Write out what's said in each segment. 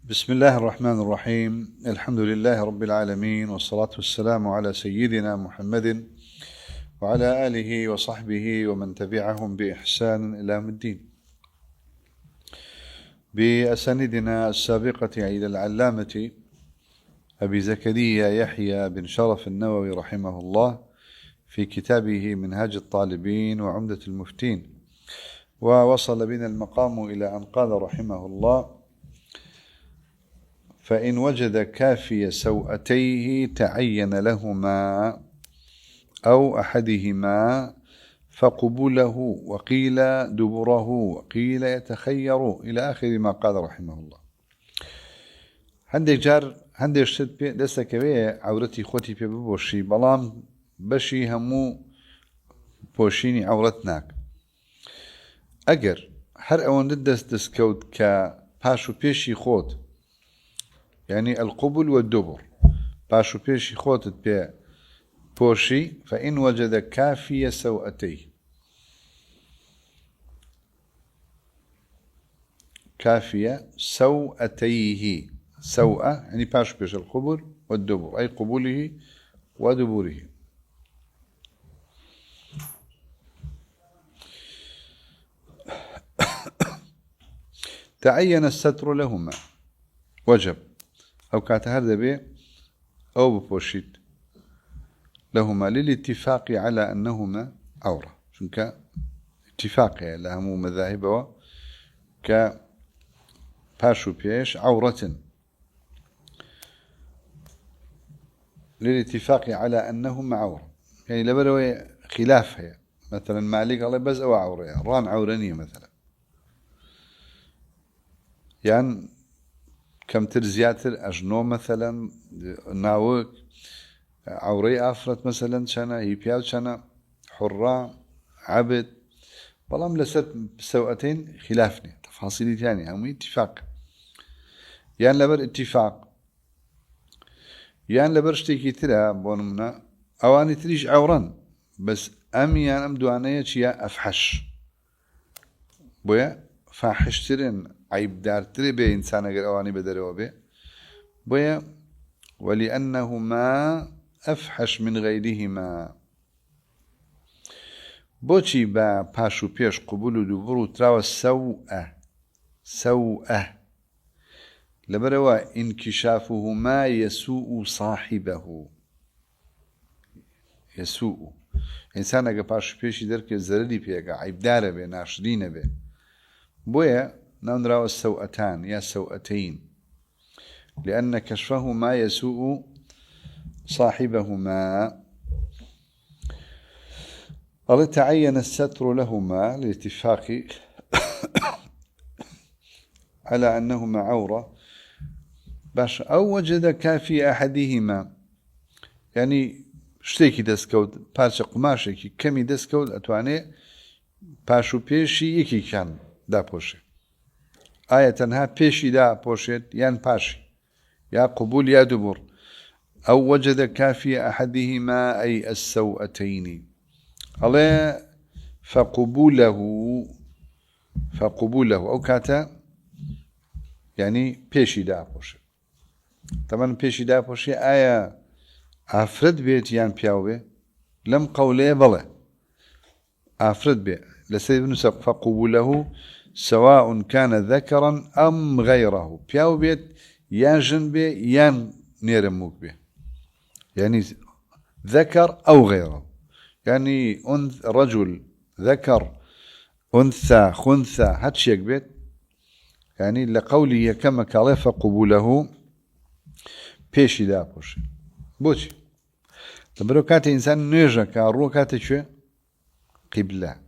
بسم الله الرحمن الرحيم. الحمد لله رب العالمين، والصلاة والسلام على سيدنا محمد وعلى آله وصحبه ومن تبعهم بإحسان إلى يوم الدين، بأساندنا السابقة إلى العلامة أبي زكريا يحيى بن شرف النووي رحمه الله في كتابه منهاج الطالبين وعمدة المفتين. ووصل بنا المقام إلى أن قال رحمه الله: فإن وجد كافي سوأتيه تعين لهما أو أحدهما فقبله، وقيل دبره، وقيل يتخير، إلى آخر ما قال رحمه الله. هندێک جار هەندێک شت دەستەکەوێ عورەتی خۆتی پێ ببۆشی، بەڵام بەشی هەموو پۆشینی عورەت ناک. ئەگەر هەر ئەوەندە دەستکەوت کە پاش و پێشی خۆت، يعني القبل والدبر، باشو بيشي خوتت بي بوشي، فإن وجد كافي سوأتيه، كافية سوأتيه، سوأة يعني باشو بيش القبل والدبر، أي قبوله ودبره. تعين الستر لهما، وجب أو كاتهر به أو ببوشيت لهما للاتفاق على أنهما عورة، شنك اتفاق لهم مذاهب ك باشو بيش عورة، للاتفاق على أنهما عورة، يعني لبروي خلاف هي، مثلا مالك الله بس أو عورة، يعني ران عورانية مثلا، يعني كم ترزياتر أجنو مثلا ناوك عوري أفرت مثلا شنا هيبياو شنا حرة عبد، بلام لسات سوأتين خلافني تفاصيل ثانية هم اتفاق، يعني لبر اتفاق، يعني لبر اشتكي ترى بونمنا أواني تريش عوران، بس يعني أم دوانية شيا أفحش بويا فاحش ترين عيب دار تري بي إنسان أجر أواني بدروا به بويا، ولأنهما أفحش من غيرهما. بوشي با باشو بيش قبول دبرو تراوى سوءة لبروا انكشافهما يسوء صاحبه، يسوء إنسان أجر باشو بيش درك زردي بيجا عيب دار به ناشرين به، بويا نراوى السوءتان يا سوءتين، لأن كشفهما يسوء صاحبهما. قال تعين الستر لهما للاتفاق على أنهما عورة، باش أو وجد كافي أحدهما، يعني شتيكي دسكود باشا قماشيكي كمي دسكود أتواني باشو بيشي يكي كان دا بوشي، آية تنها بيشي دا بوشيت يعني باشي، يا قبول يا دبر. أو وجد كافي أحدهما أي السوأتين، الله فقبوله أو كاتا يعني بيشي دا بوشي. طبعا بيشي دا بوشي آية أفرد بيت يعني بياوبي لم قوله بلا أفرد بيت لسيد بن سق فقبوله سواء كان ذكرا أم غيره، بياو بيت يان جنبه يان نيرموك به، يعني ذكر أو غيره، يعني رجل ذكر أنثى خنثى هاتشيك بيت، يعني لقوله كما قال فقبوله بيشي دا بوشي بوشي. تبرو كاتي إنسان نيجا كارو كاتي شو قبلة،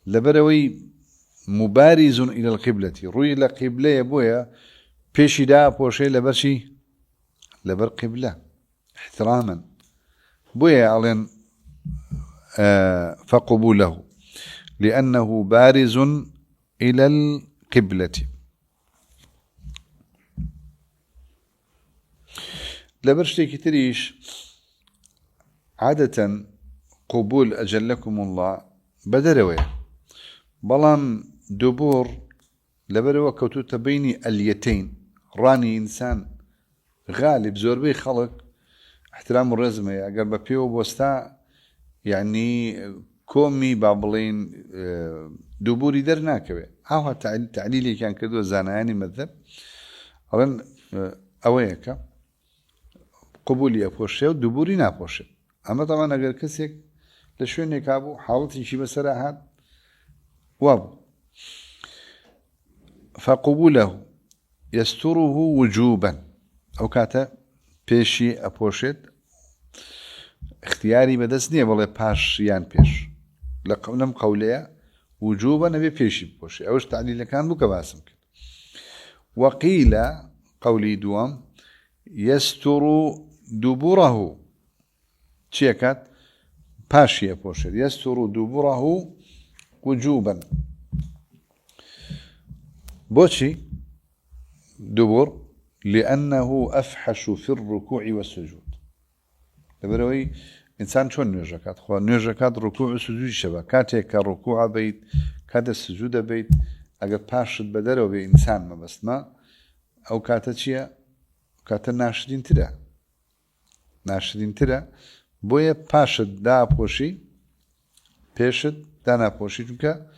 لبروي مبارز إلى القبلة، روي إلى قبلة يبويا بيشي دا بوشي لبرشي لبر قبلة احتراما بويا علين فقبوله لأنه بارز إلى القبلة. لبرشتي كتريش عادة قبول أجلكم الله بدروي، بلام دبور لبروا كوتوت بين اليتين راني إنسان غالب زوربي خلق احترام الرزمة أقرب بيو بوستا يعني كومي بابلين دبوري درناكبه هاو تعليلي كان كدو زاناني مذهب أولا أويك قبولي أبوشي ودبوري نابوشي أما طبعا أقر كسيك لشويني كابو حاولت شي بسراحات وابو فقبوله يستره وجوبا أو كاتا بيشي أبوشيت اختياري بدسني والله باش يان بيش لم قوليا وجوبا نبي بيشي بوشي أوش تعليل كان بك باسم وقيل قولي دوام يستر دبره تشيكات باشي بوشي يستر دبره وجوبا بوشي دبر لأنه أفحش في الركوع والسجود لبروي إنسان شون نيجاكات خو نيجاكات ركوع وسجود شبه كاتيك الركوع بيت كات السجود بيت أجر باشد بدره بإنسان ما بس ما أو كاتشيا كات ناشدين ترى بويا باشد دا بوشي بيشد دانا بوشي جوكا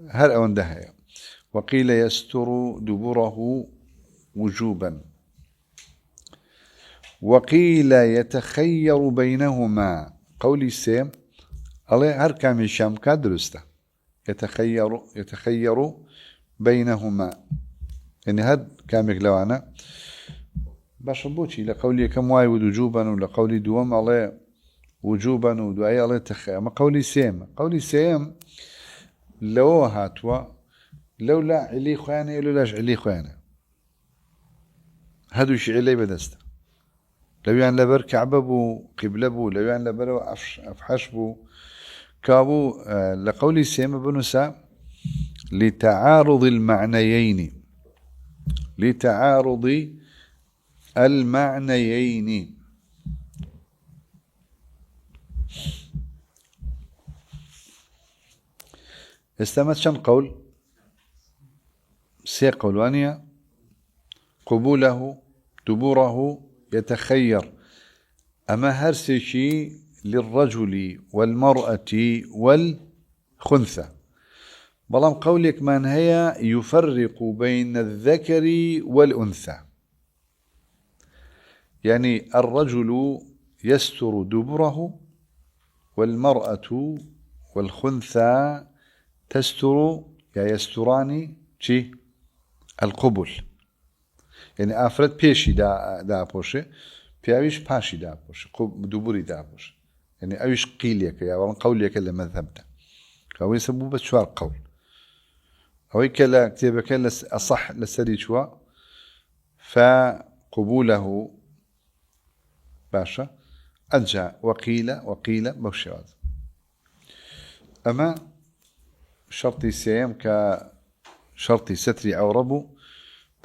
هر أون دهيا وقيل يستر دبره وجوبا وقيل يتخير بينهما قولي سيم الله هر كامي شام كادرسته يتخير بينهما يعني هر كامي لو أنا باشبوتي لقولي كم واي وجوبا ولقولي دوام الله وجوبا ودعاء الله تخير ما قولي سيم لو هاتوا لولا علي خواني لولاش علي خواني هادو شي علي بدسته لو يعني لبر كعبة بو قبلة بو لو يعني لبر أفحش بو كابو لقولي سيما بنسا لتعارض المعنيين استمت شن قول سي قولانيا قبوله دبوره يتخير أما هرسشي للرجل والمرأة والخنثى بلام قولك من هي يفرق بين الذكر والأنثى يعني الرجل يستر دبره والمرأة والخنثى تستر يستران شي القبل يعني أفرد بيشي دا بوشي بيعيش باشي دا بوشي دبوري دا بوشي يعني أيش قيليك يا ورن قوليك اللي مذهبته هو يسموه بشوار قول هو كلا كتابك أصح لسري شوا فقبوله باشا أرجع وقيل بوشوات أما شرطي سيم كشرطي ستري عوربو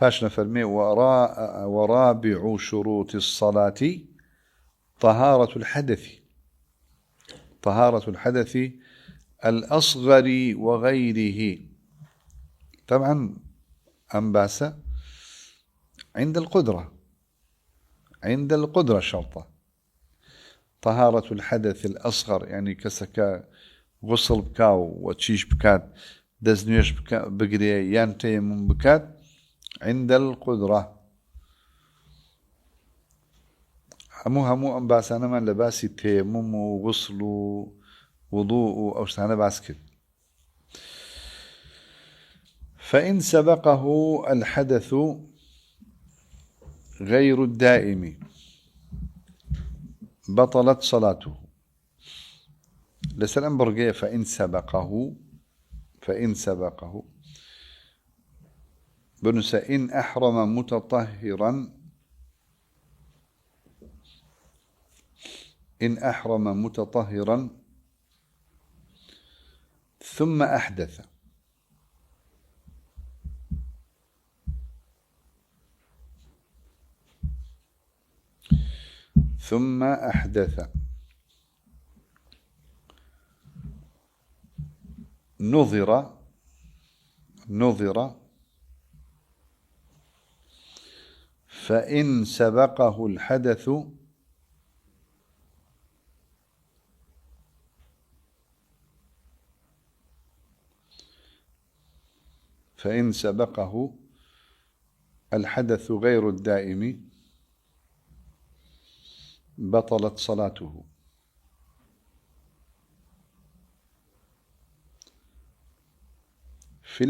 باش نفرمي ورابع شروط الصلاة طهارة الحدث الأصغر وغيره طبعا أنباسة عند القدرة شرطة طهارة الحدث الأصغر يعني كسكا غسل بكاو وتشيش بكات دزنيش بقري يانتي من بكات عند القدرة همو أنباسانا من لباسي تيمم وغسل ووضوء أو سانا باسكت فإن سبقه الحدث غير الدائم بطلت صلاته لسلام برقية فإن سبقه بنس إن أحرم متطهرا ثم أحدث نظر فإن سبقه الحدث غير الدائم بطلت صلاته. في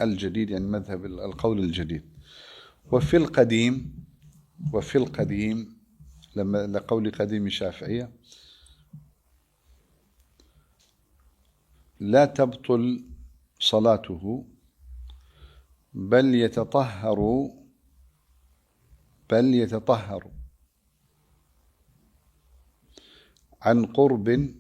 الجديد يعني مذهب القول الجديد. وفي القديم لما لقول قديم الشافعية لا تبطل صلاته بل يتطهر عن قرب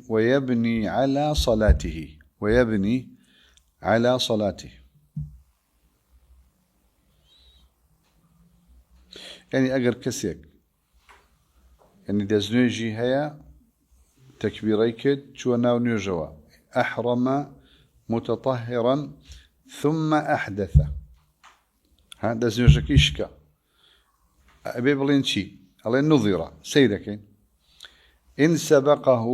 ويبني على صلاته. يعني أجر كسيك يعني دزنيجي هيا تكبيريك شو ناو نيوجوا أحرم متطهرا ثم أحدث. ها دزنيجك إشكا أبي بلين شي الله نظيرة سيدك إن سبقه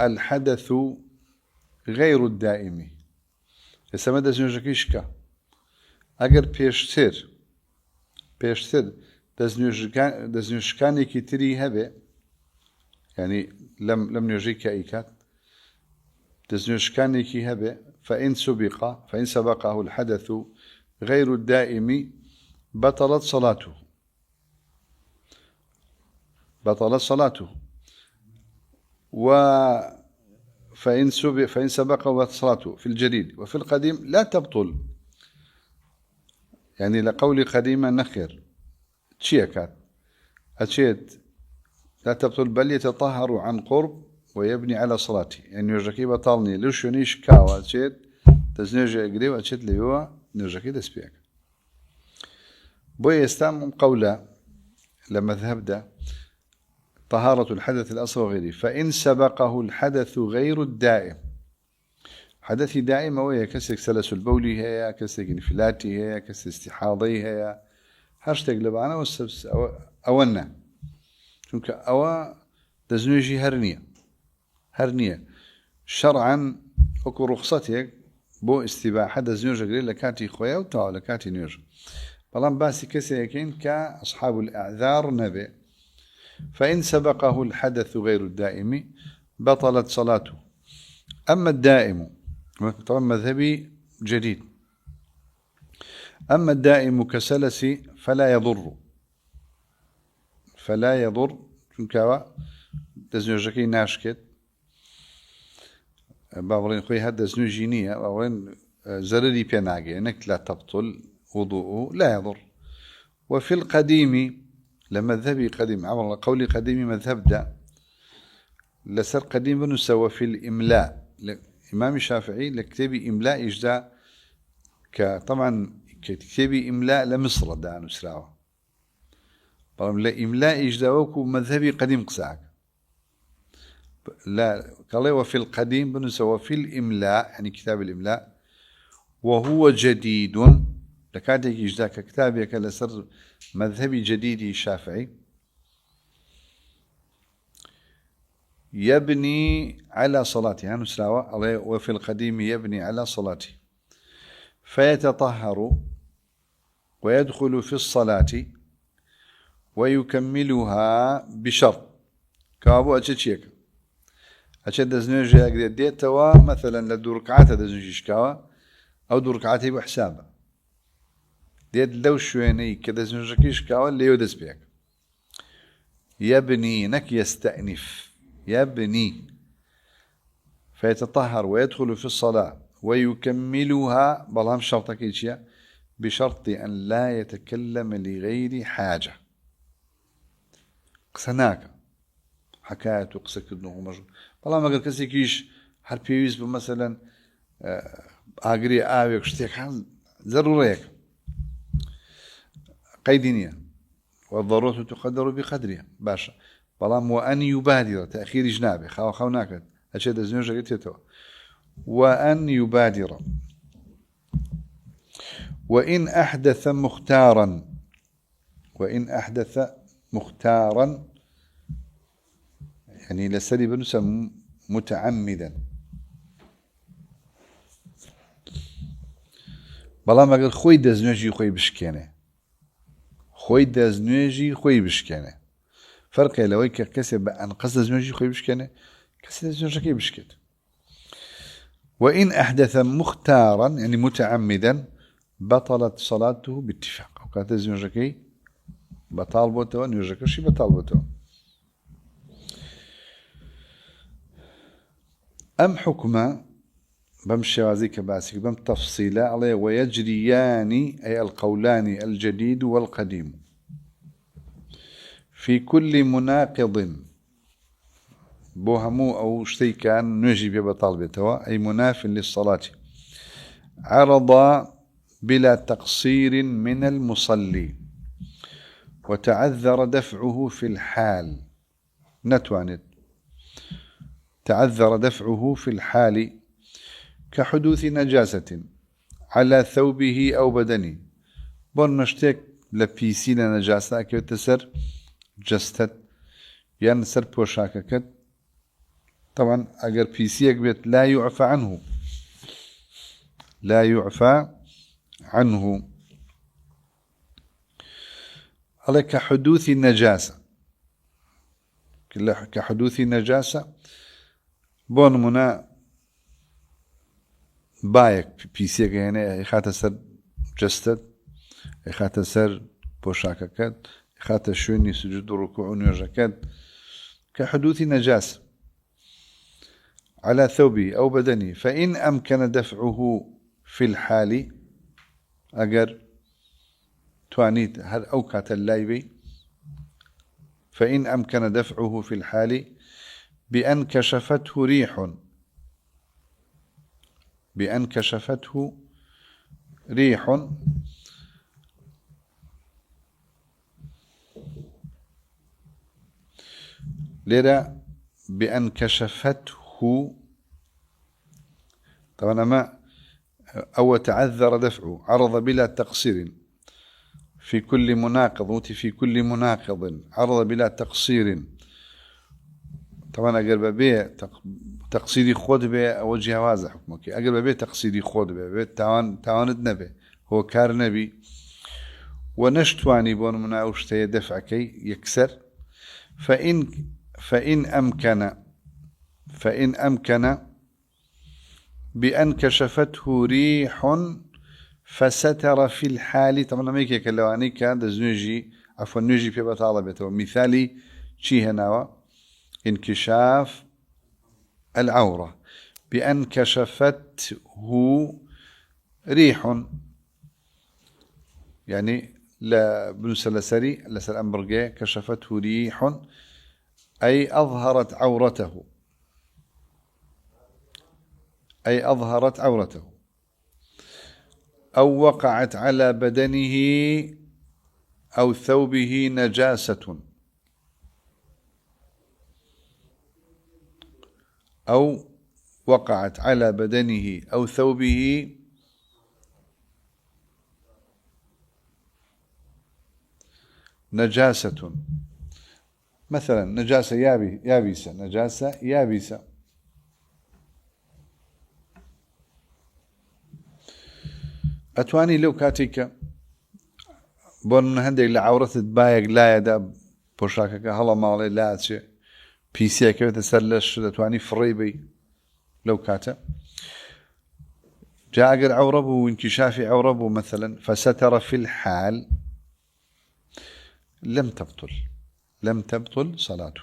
الحدث غير الدائم. يسمى دزنيجك إشكا أجر بيشتر دزنيشكاني كتري هبه يعني لم يجيك إيكات دزنيشكاني كي هبه فإن سبقه الحدث غير الدائم بطلت صلاته. فإن سبقه صلاته في الجديد. وفي القديم لا تبطل يعني لقول قديما نخر تشيكات أتشيت لا تبطل بل يتطهر عن قرب ويبني على صلاته. يعني يرجكي بطالني لوش ينيش كاوا أتشيت تزنيجي أقري وأتشيت ليوا نرجكي دسبيك بوي يستعمل قولا لما ذهب طهارة الحدث الأصغر وغيره. فإن سبقه الحدث غير الدائم حدث دائم وهي كسر سلسل بولي هي كسر انفلاتي هي كسر استحاضي هي هاشتاج لبعنا والسبس أونا شونك أوا دزنيجي هرنية شرعا أكو رخصتك بو استباحة دزنيجي قليل لكاتي خويا وتاو لكاتي نيجي بلان باسي كسيكين كأصحاب الأعذار نبي. فإن سبقه الحدث غير الدائم بطلت صلاته. أما الدائم طبعا مذهبي جديد. أما الدائم كسلس فلا يضر چونكوا دزنيجكي ناشكت باورين خوي هذا دزنيجينية باورين زرري بيناغي انك لا تبطل وضوءه لا يضر. وفي القديم لمذهبي قديم عمل قولي قديم مذهب دا لسر قديم بنسوى في الإملاء الإمام الشافعي لكتابي إملاء إجداء طبعا كتابي إملاء لمصر دا نسراوه طبعا لا إملاء إجداء مذهبي قديم قساك لا قال وفي القديم بنسوى في الإملاء يعني كتاب الإملاء وهو جديد لكاتك إجداء كتابك لسر مذهبي جديد الشافعي يبني على صلاته نسراوه وفي القديم يبني على صلاته فيتطهر ويدخل في الصلاة ويكملها بشرط كابو أتشيك أشد دزنيجي أقدر ديتوا مثلا لدو ركعات دزنيجي شكاوا أو دو ركعاتي بحسابه ديت لو شويني كده دزنيجي شكاوا اللي يودس بيك يبني نك يستأنف يبني فيتطهر ويدخل في الصلاة ويكملها بلهم شرطك إيشيا بشرط أن لا يتكلم لغير حاجة قسناك حكاية وقسك إنه مجرد والله ما قد كسيكيش هالبيويز مثلا أجري آوي وكشتيك ضروريك قيدنية والضرورة تقدر بقدرها باشا بلام وأن يبادر تأخير جنابه خاو ناكد أشد الزنوجة قلت وأن يبادر وإن أحدث مختارا يعني لسري بنسى متعمدا بلام أقول خوي دزنوجي خوي بشكينه خوي دزنوجي خوي بشكينه فرق لو هيك كسب أن قصد دزنوجي خوي بشكينه كسب دزنوجي خوي بشكيت وإن أحدث مختارا يعني متعمدا بطلت صلاته باتفاق وكانت دزنوجي بطال بوتو نيوجكشي بطال بوتو أم حكمة بمشي وازيك باسك بم تفصيلا عليه ويجريان أي القولان الجديد والقديم في كل مناقض بوهمو أو شتي كان نجي بطالبته أي مناف للصلاة عرض بلا تقصير من المصلي وتعذر دفعه في الحال نتوانت تعذر دفعه في الحال كحدوث نجاسة على ثوبه أو بدنه بون مشتك لبيسين نجاسة كيف تسر جستت يعني سر بوشاككت طبعا أجر بيسيك بيت لا يعفى عنه على كحدوث النجاسة كحدوث النجاسة بون منا بايك بيسيك يعني خاطر سر جستت خاطر سر بوشاككت خاطر شوني سجود ركوع نيوجكت كحدوث نجاسة على ثوبه أو بدنه فإن أمكن دفعه في الحال أجر توانيت هل أوكات اللايبي فإن أمكن دفعه في الحال بأن كشفته ريح لذا بأن كشفته طبعا ما أو تعذر دفعه عرض بلا تقصير في كل مناقض عرض بلا تقصير طبعا أقرب به تقصيري خود به وجه واضح حكمك أقرب به تقصيري خود به تعاند نبي هو كار نبي ونشتواني بون مناوشتي دفعك يكسر فإن أمكن بأن كشفته ريح فستر في الحال طبعا ما يكي كلواني كان دزنوجي عفوا نجي في بطالبته مثالي شي هنا انكشاف العورة بأن كشفته ريح يعني لا بنسلسري لسر أمبرجي كشفته ريح أي أظهرت عورته أو وقعت على بدنه أو ثوبه نجاسة أو وقعت على بدنه أو ثوبه نجاسة مثلا نجاسة يابسة أتواني لو كاتيكا بون هندك لعورة بايق لا يدا بوشاكك هلا مالي لا شيء بيسي كيف تسلش أتواني فريبي لو كاتا جاء عوربه وانكشاف عوربه مثلا فستر في الحال لم تبطل صلاته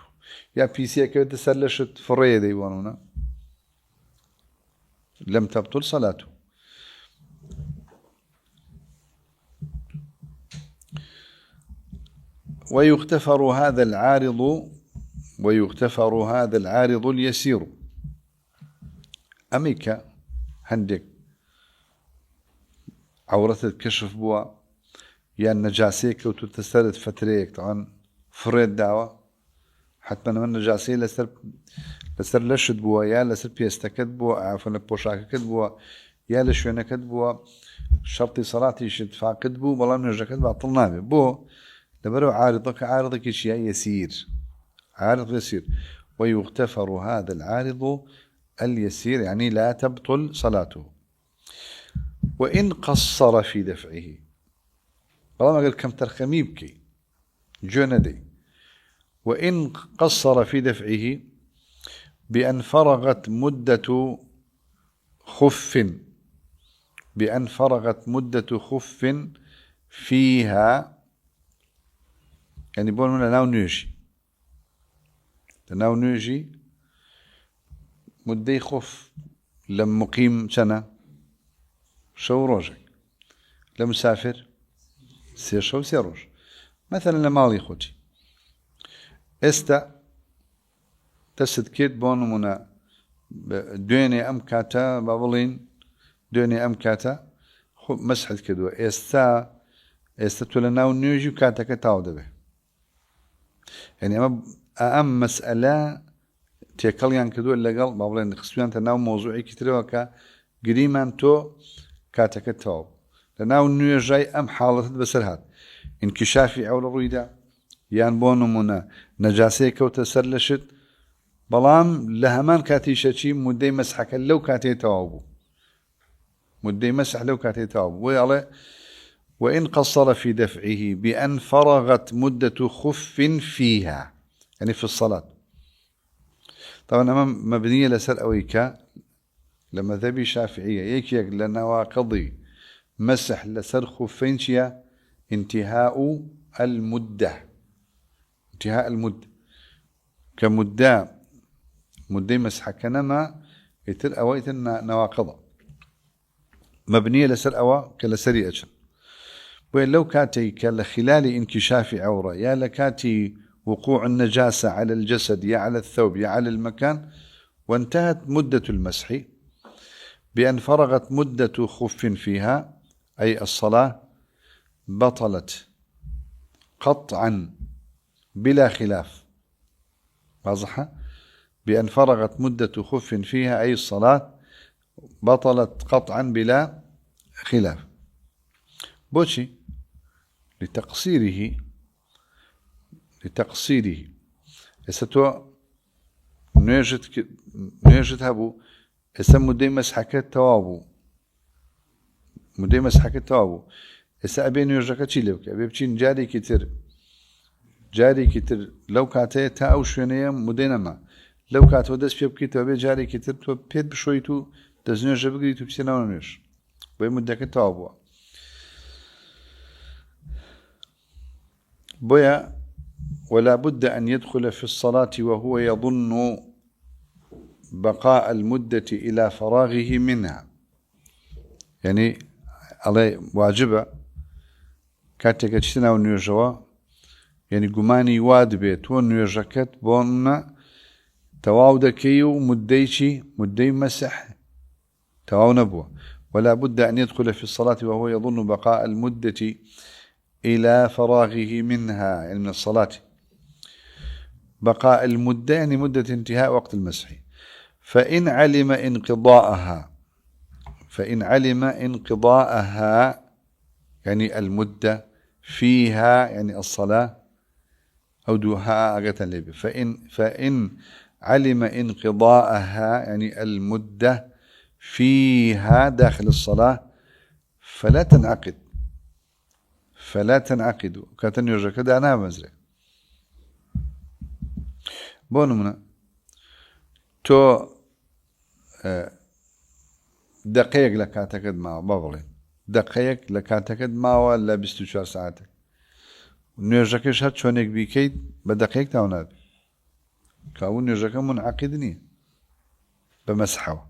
يا بيسي كيف تسلشت فريدي يبونونا لم تبطل صلاته ويغتفر هذا العارض اليسير أميكا هندك عورة الكشف بوا يعني نجاسي كوتو تسرد فتريك طبعا فريد دعوة حتما من نجاسي لسر لشد بوا يا لسر بيستكد بوا عفوا بوشاك كدبوا يا لشونا كدبوا شرطي صلاتي شد فاقد بو والله نرجع كدبوا عطلنا بو لبرو عارضك شيء يسير عارض يسير ويغتفر هذا العارض اليسير يعني لا تبطل صلاته وإن قصر في دفعه والله ما قال كم ترخمي بكي جندي وإن قصر في دفعه بأن فرغت مدة خف فيها يعني بقول من ناو نيجي مدي خف لم مقيم سنة شو روجك لم مسافر سير شو سيروج مثلا لماضي خوتي تسد كيت بون منا دويني ام كاتا بابلين دويني ام كاتا خو مسحت كدو استا تولناو نيجي كاتا كتاو دبه يعني ام مسألة تيكليان كدو اللي قال بابلين خصوصا تناو موضوعي كتير قريمان تو كاتا كتاو لناو نيجي ام حالة بسرهات انكشافي عور الريدة يان بونو منا نجاسي كوتا سرلشت بلام لهمان كاتي شتي مدي مسحك لو كاتي توابو مدي مسح لو كاتي توابو وإن قصر في دفعه بأن فرغت مدة خف فيها يعني في الصلاة طبعا أمام مبنية لسر أويكا لما ذبي شافعية يك لنواقضي مسح لسر خفين شيا انتهاء المدة كمدة مدي مسحة كنما يتر أويت نواقضة مبنية لسر أوا كلسري أجل وين لو كاتي كالخلال انكشاف عورة يا لكاتي وقوع النجاسة على الجسد يا على الثوب يا على المكان وانتهت مدة المسح بأن فرغت مدة خف فيها أي الصلاة بطلت قطعا بلا خلاف واضحة بأن فرغت مدة خف فيها أي الصلاة بطلت قطعا بلا خلاف بوشي لتقصيره استو نيجت هبو اسم مدي مسحكة توابو اسا أبين يرجك تشيلوك أبي بتشين جاري كتر لو كاتي تا أو شوينيا مدينما لو كاتو دس في بكيت أبي جاري كتر تو بيت بشويتو دزنيو جبقري تو بسينا ونيش بي مدك توابو بويا ولا بد أن يدخل في الصلاة وهو يظن بقاء المدة إلى فراغه منها يعني عليه واجبة كاتك تشتنا ونيجوا يعني قماني واد بيت ونيجكت بونا تواو كيو مدي مسح تواو نبوة ولا بد أن يدخل في الصلاة وهو يظن بقاء المدة إلى فراغه منها يعني من الصلاة بقاء المدة يعني مدة انتهاء وقت المسح فإن علم انقضاءها يعني المدة فيها يعني الصلاة أو دوها أغتا لبي فإن علم انقضاءها يعني المدة فيها داخل الصلاة فلا تنعقد كاتن يرجع كده أنا مزرع بونمنا تو دقيق لكاتكد معه بابلين دقيق لكاتكد معه ولا 24 ساعتك نيرجكش هات شونك بيكيد بدقيق تاوناد كاون نيرجك منعقدني بمسحه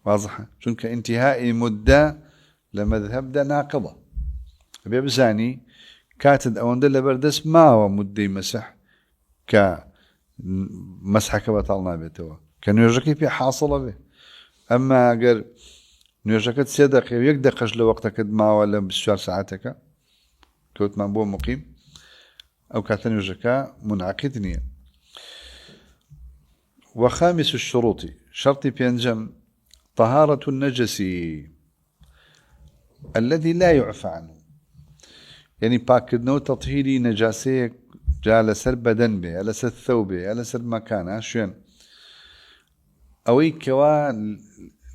واضحة شنك انتهاء مدة لمذهب ده ناقضة بيبزاني كاتد او اندل بردس ما هو مدي مسح كمسحك بطلنا بيتوا كان يرجكي في حاصلة به اما قال نيرجكت 3 دقائق ويك دقش لوقتك ما ولا 24 ساعتك كوت من بو مقيم أو كاتن يجكا منعقد نية. وخامس الشروط شرط بينجم طهارة النجس الذي لا يعفى عنه، يعني باكدنو تطهيري نجاسيك جاء لسر بدن به لسر ثوب به لسر مكانه شين أوي كوا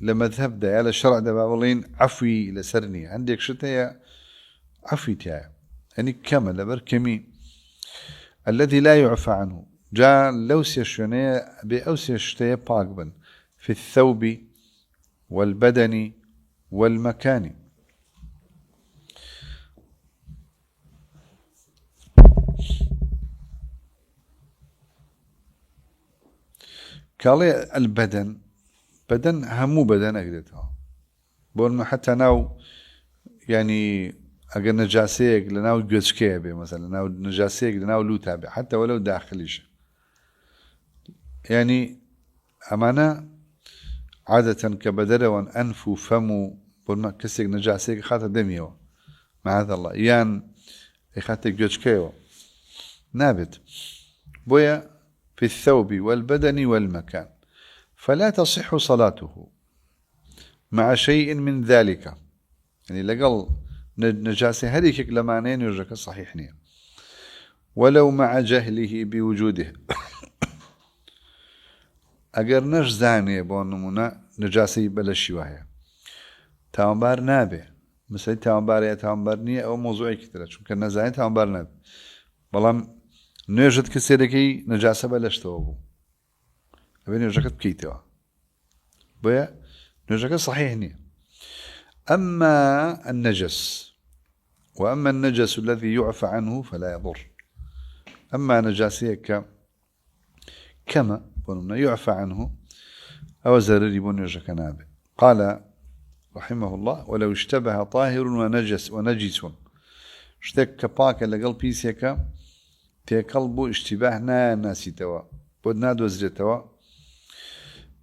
لمذهب ده على الشرع ده بقولين عفوي لسرني عندك شتى عفوي تاعي يعني كمل بركمي الذي لا يعفى عنه جاء لوسي شنية بأوسي شتى باقبن في الثوب والبدن والمكان. كالي البدن بدن همو بدن أقدرها بقول حتى ناو يعني أجر نجاسيك لناو جوزكيه به مثلا ناو نجاسيك لناو لوتا به حتى ولو داخليش يعني أمانة عادة كبدر وان أنف وفم بقول كسيك نجاسيك خاطر دميو معاذ الله يان خاطر جوزكيه نابت بويا في الثوب والبدن والمكان فلا تصح صلاته مع شيء من ذلك، يعني لقل نجاسة هذيك لمعنين يرجك صحيح نية ولو مع جهله بوجوده. أجر نش زاني بونمونا نجاسة بلشي وهي تامبار نابه مثل تامبار يا تامبار نية أو موضوعي كتير شو كنا زاني تامبار نابه بلام نجد كسيركي نجاسة بلشته أبو أبين يرجك بكيتوا بيا نرجع صحيح نية. أما النجس وأما النجس الذي يعفى عنه فلا يضر. أما نجاسيك كما يعفى عنه أو زرري بنرجع نابه. قال رحمه الله ولو اشتبه طاهر ونجس اشتك باك لقلب بيسيك تقلبه اشتباه ناسي توا بدنا دوزر توا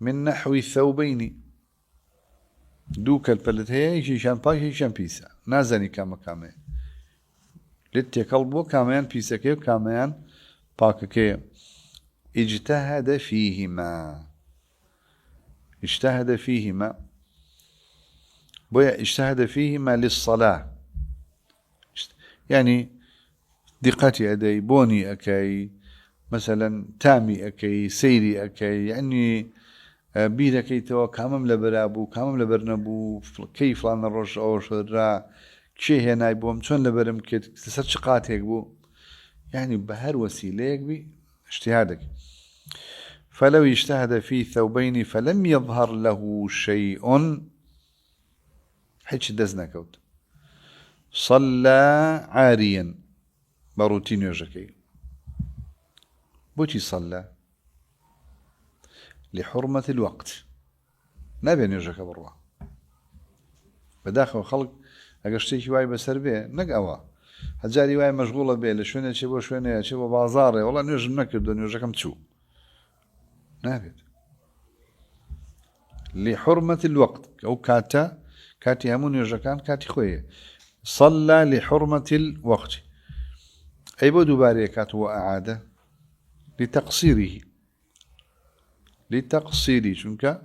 من نحو الثوبين دوك البلد هي شان باي شان بيسا نازني كامان لتي قلبه كامان بيسا كيو كامان باك كيو اجتهد فيهما بويا اجتهد فيهما للصلاة يعني دقتي أدي بوني أكي مثلا تامي أكي سيري أكي يعني بيدا كي توا كامم لبرابو كامم لبرنبو كيف لان الرش أو شرا كشي هنا يبوم شون لبرم كده تسات شقات هيك بو يعني بهر وسيلة هيك بي اجتهادك. فلو اجتهد في ثوبين فلم يظهر له شيء حيث دزنا كوت صلى عاريا بروتين يوجكي بوتي صلى لحرمة الوقت نبي نرجع بروا بداخل خلق أقشتي واي بسربيه نقوا هجاري واي مشغولة به لشوينة شبو شوينة شبو بازاره والله نرجع نكرد نرجع كم تشو نبي لحرمة الوقت أو كاتي همون يرجع كان كاتي خويه صلى لحرمة الوقت أي بدو باريكات وأعادة لتقصيره شنك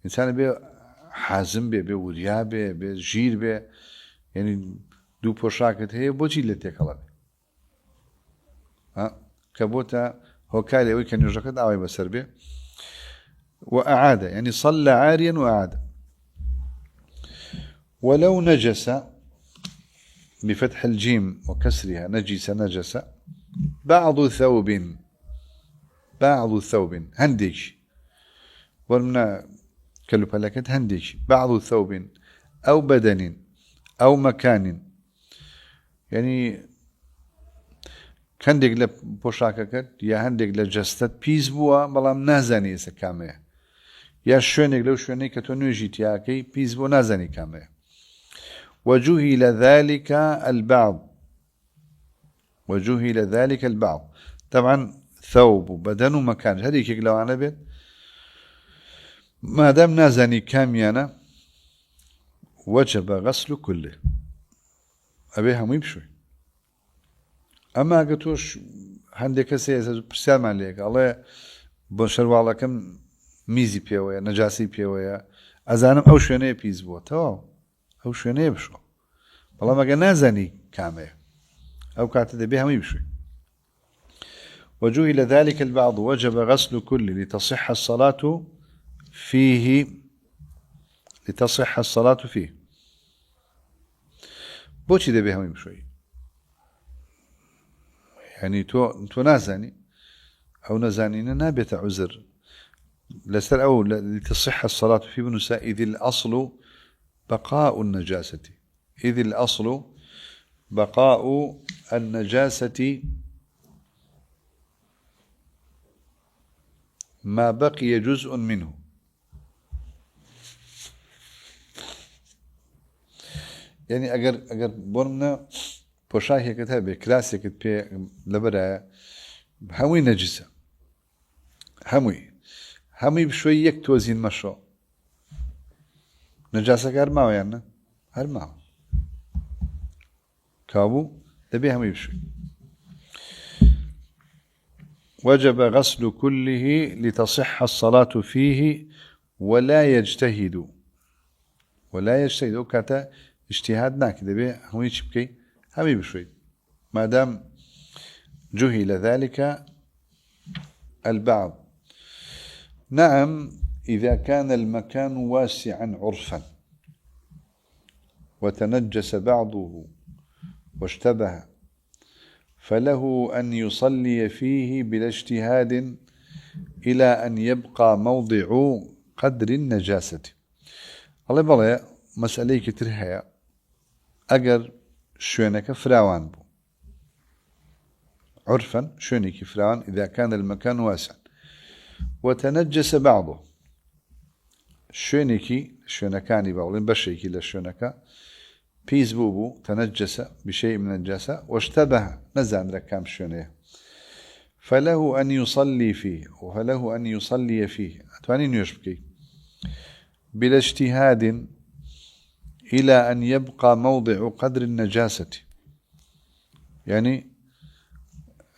إنسان بي حازم بي وريا بي جير بي يعني دو بوشاكت هي بوجي لتيكلا كبوتا هو كالي ويكن يرجعت أوي بسر بي وأعاد يعني صلى عاريا وأعاد. ولو نجس بفتح الجيم وكسرها نجس بعض ثوب هنديش ورمنا كلو بلاكت هنديش بعض ثوب أو بدن أو مكان يعني كندق لبوشاكك يا هندق لجستت بيز بوا بلام نازاني سكامه يا شونك لو شونك تنوجي تياكي بيز بوا نازاني كامه وجهل ذلك البعض طبعا ثوب وبدن ومكان هذيك لو أنا بيت ما دام نازني كاميانا وجب غسل كله أبيها مو بشوي أما قلتوش هندك سياسة برسام عليك الله بشر والله كم ميزي بيويا نجاسي بيويا أزانم أو شنو بيز بو تو أو شنو بشو والله ما قلنا زاني كامل أو كاتب بها ما يمشي. وجهل ذلك البعض وجب غسل كل لتصح الصلاة فيه لتصح الصلاة فيه. بوشي ده بها ما يمشي يعني تو نازاني أو نزانين نابت عذر لسر أو لتصح الصلاة فيه بنساء إذ الأصل بقاء النجاسة إذ الأصل بقاء النجاسة ما بقي جزء منه. يعني أجر برنا بوشاكي كتابة كلاسيك بي لبرا هموي نجسة هموي بشوي يك توزين مشروع نجاسة هرماو يعني هرماو كابو تبي هموي بشوي. وجب غسل كله لتصح الصلاة فيه ولا يجتهد كاتا اجتهاد ناك دبي هموي شبكي هموي بشوي ما دام جهل ذلك البعض. نعم إذا كان المكان واسعا عرفا وتنجس بعضه واشتبه فله أن يصلي فيه بلا اجتهاد إلى أن يبقى موضع قدر النجاسة. الله بالله مسألة كترها أجر شونك فراوان بو عرفا شونك فراوان إذا كان المكان واسعا وتنجس بعضه شونكاني باولين بشيكي للشونكا بيز بوبو تنجس بشيء من النجاسة واشتبه نزان ركام شونيه فله أن يصلي فيه أتواني نيوشبكي بلا اجتهاد إلى أن يبقى موضع قدر النجاسة. يعني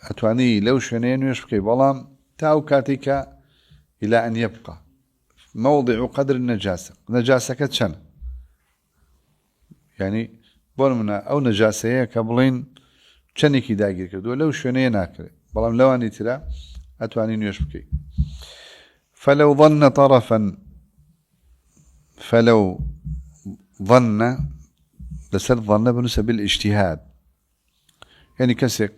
أتواني لو شونيه نيوشبكي بلام تاو كاتيكا إلى أن يبقى موضع قدر نجاسة كتشن يعني بولمنا أو نجاسة قبلين شنكي داقير كردو لو شونيه ناكر بلام لو أني ترى أتواني نيوشبكي. فلو ظن لسر ظن بنسبة بالاجتهاد يعني كسك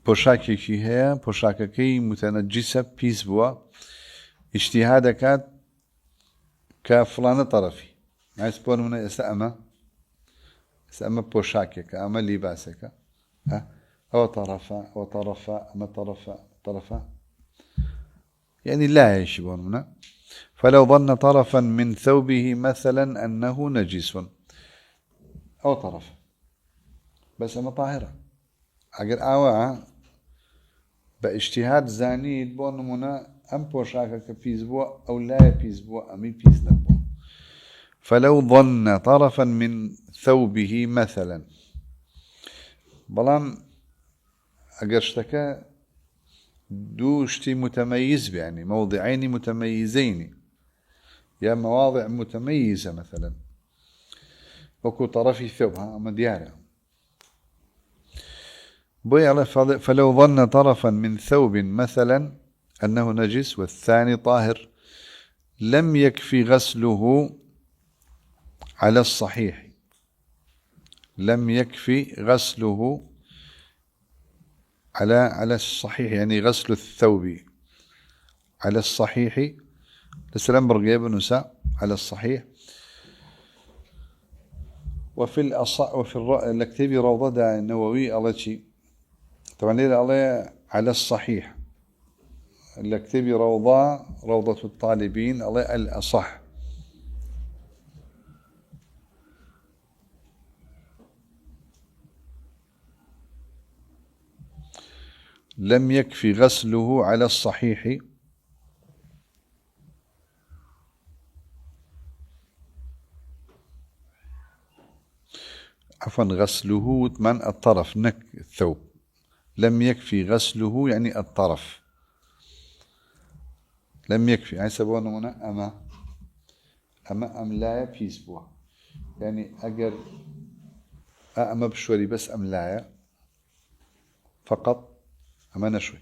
بوشاكي هي بوشاكي متنجسة بيس بوا اجتهادك كفلان طرفي عايز بون من اسأما بوشاكي كأما لباسك أو طرفا أما طرفا يعني لا يشبون منا. فلو ظن طرفا من ثوبه مثلا أنه نجس أو طرف بس أما طاهرة أجر آوا باجتهاد زاني بون منا أم بوشاكا كبيزبوا أو لا يبيزبوا أمي بيزنبوا. فلو ظن طرفا من ثوبه مثلا بلان أجر اشتكى دوشتي متميز يعني موضعين متميزين يا مواضع متميزة مثلا وكو طرفي ثوبها أما ديارة فلو ظن طرفا من ثوب مثلا أنه نجس والثاني طاهر لم يكفي غسله على الصحيح على الصحيح يعني غسل الثوب على الصحيح لسلام برقية بنساء على الصحيح. وفي الكتاب روضة النووي الله شيء طبعا ليه الله على الصحيح الكتاب روضة الطالبين الله الأصح لم يكفي غسله على الصحيح عفوا غسله من الطرف نك الثوب، لم يكفي غسله يعني الطرف، لم يكفي يعني سبونا هنا أما أملايا بيس بوا يعني أجر أما بشوري بس أملايا فقط أما نشوي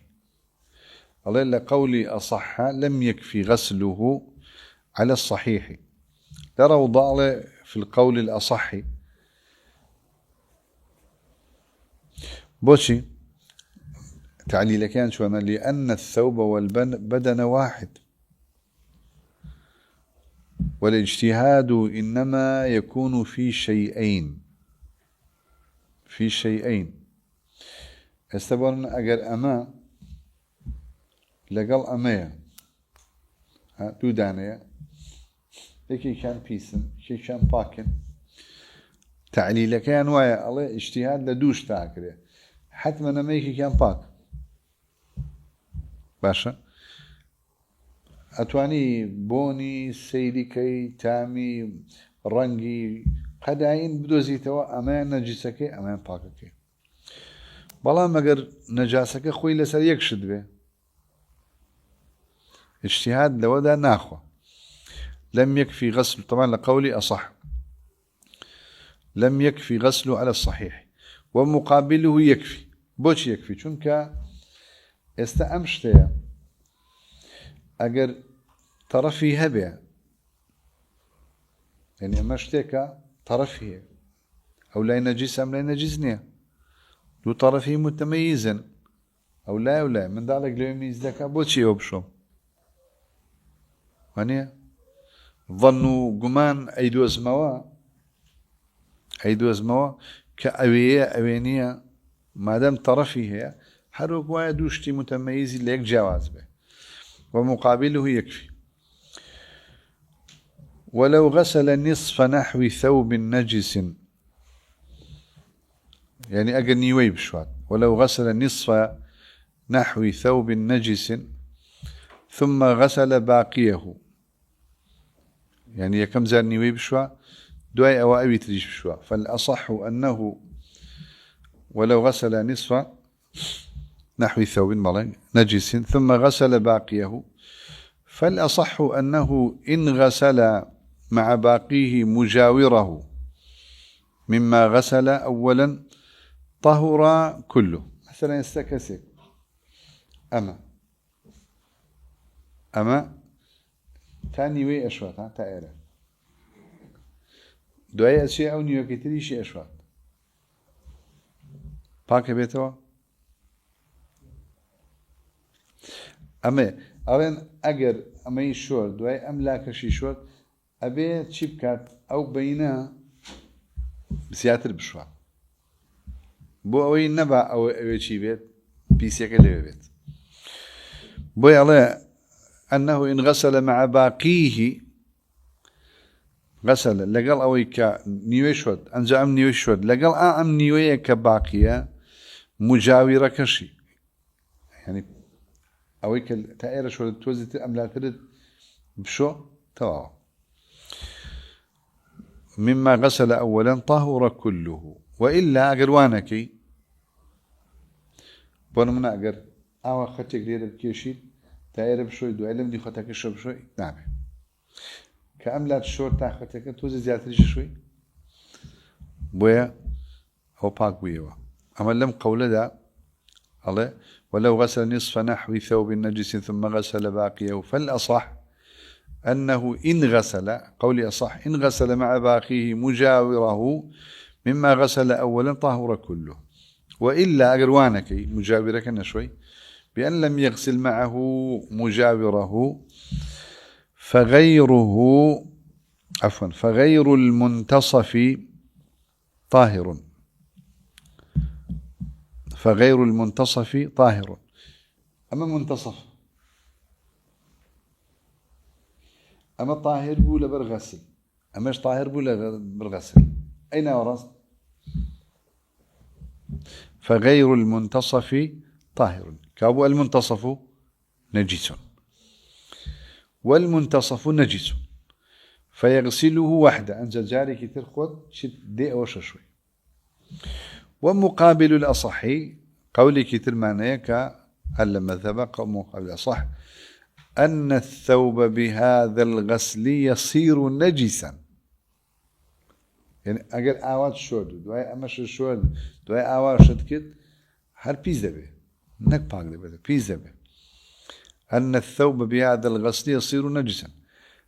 الله إلا قولي أصح لم يكفي غسله على الصحيح. ترى وضع في القول الأصح بوشي تعليل كان شو أنا لأن الثوب والبدن واحد والاجتهاد إنما يكون في شيئين استبرن أجر أما لقل أمايا دو دانيا يكي كان بيسن يكي كان باكن تعليل كان ويا الله اجتهاد لدوش تاكره حتما نميكي كان باك باشا أتواني بوني سيدكي تامي رنجي قدعين بدوزي توا أمان نجسكي أمان باككي بلا مقر نجاسك خوي لسر يكشد به اجتهاد لو دا ناخوه لم يكفي غسل طبعا لقولي أصح لم يكفي غسله على الصحيح ومقابله يكفي بوش يكفي چونك استأمشتيا أجر طرفي هبه يعني أمشتك طرفي أو لا ينجس أم لا ينجسني دو طرفي متميزا أو لا من ذلك لو يميز ذاك بوش يوبشو يعني ظنوا جمان أيدو أزموا كأوينية ما دام طرفي هي حروق وادوشتي متميز ليك جواز به ومقابله يكفي. ولو غسل نصف نحو ثوب نجس يعني أجل نيوي بشوات ولو غسل نصف نحو ثوب نجس ثم غسل باقيه يعني يكم زال نيوي بشوا دواي أو أبي تريش بشوا فالأصح أنه ولو غسل نصف نحو ثوب نجس ثم غسل باقيه فالأصح أنه إن غسل مع باقيه مجاوره مما غسل أولا طهر كله. مثلا يستكسك أما تاني وي أشوات تائرة دعاء أشياء أو نيوكتري شيء أشوات باك بيتوا أما أولا أجر أما يشور دعاء أملاك شيء شور أبي تشيبكات أو بينها بسياتر بشوا بو أوي نبع أو أوي شيء بيت بيسيك اللي بيت بو الله أنه إن غسل مع باقيه غسل لقل أوي كنيوشود أنجا أم نيوشود لقل أم نيوية كباقية مجاورة كشي يعني أوي كتائر شو توزت أم لا ترد بشو تمام مما غسل أولا طهر كله وإلا أقروانكي بونمنا أقر أو خطيك ليرة بكيشي تائر بشوي دو علم دي خطاك الشو بشوي نعم كأملات الشور تاخدك توزي زيادة شوي بويا هو باك بويا أما لم قول ذا الله ولو غسل نصف نحو ثوب نجس ثم غسل باقيه فالأصح أنه إن غسل قولي أصح إن غسل مع باقيه مجاوره مما غسل أولا طهر كله وإلا أقروانك مجاورك نشوي بأن لم يغسل معه مجاوره فغير المنتصف طاهر فغير المنتصف طاهر. أما منتصف أما طاهر بولا برغسل أماش طاهر بولا برغسل أين ورث فغير المنتصف طاهر كابو المنتصف نجس والمنتصف نجس فيغسله وحده أنت جاري كتير خود شد دي أوش شوي ومقابل الأصح قولي كتر معناك ألا مذهب مقابل الأصح أن الثوب بهذا الغسل يصير نجسا. يعني أجل آوات شود دواي أمش شود دواي آوات شدكت هل بيزا به نك باق ده بيزا به. أن الثوب بهذا الغسل يصير نجسا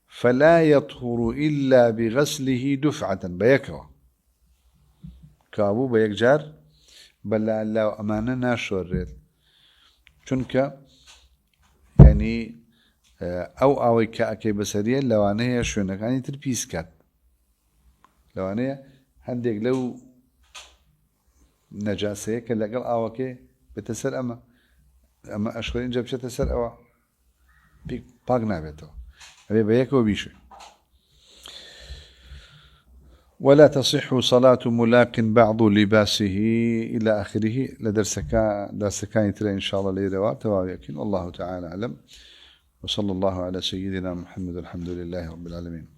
فلا يطهر إلا بغسله دفعة بيكوى كابو بيكجار بلا لا أمانة ناشور چونك يعني أو كأكي بسرية لو أنا شونك يعني تربيس كات لو أنا هندق لو نجاسة كلا قال أوكي بتسر أما أشخرين جاب شيء تسر أو باق نابته أبي بيك وبيشي. ولا تصح صلاة ملاق بعض لباسه إلى آخره لدرسكان ترى إن شاء الله ليروات والله تعالى أعلم وصلى الله على سيدنا محمد الحمد لله رب العالمين.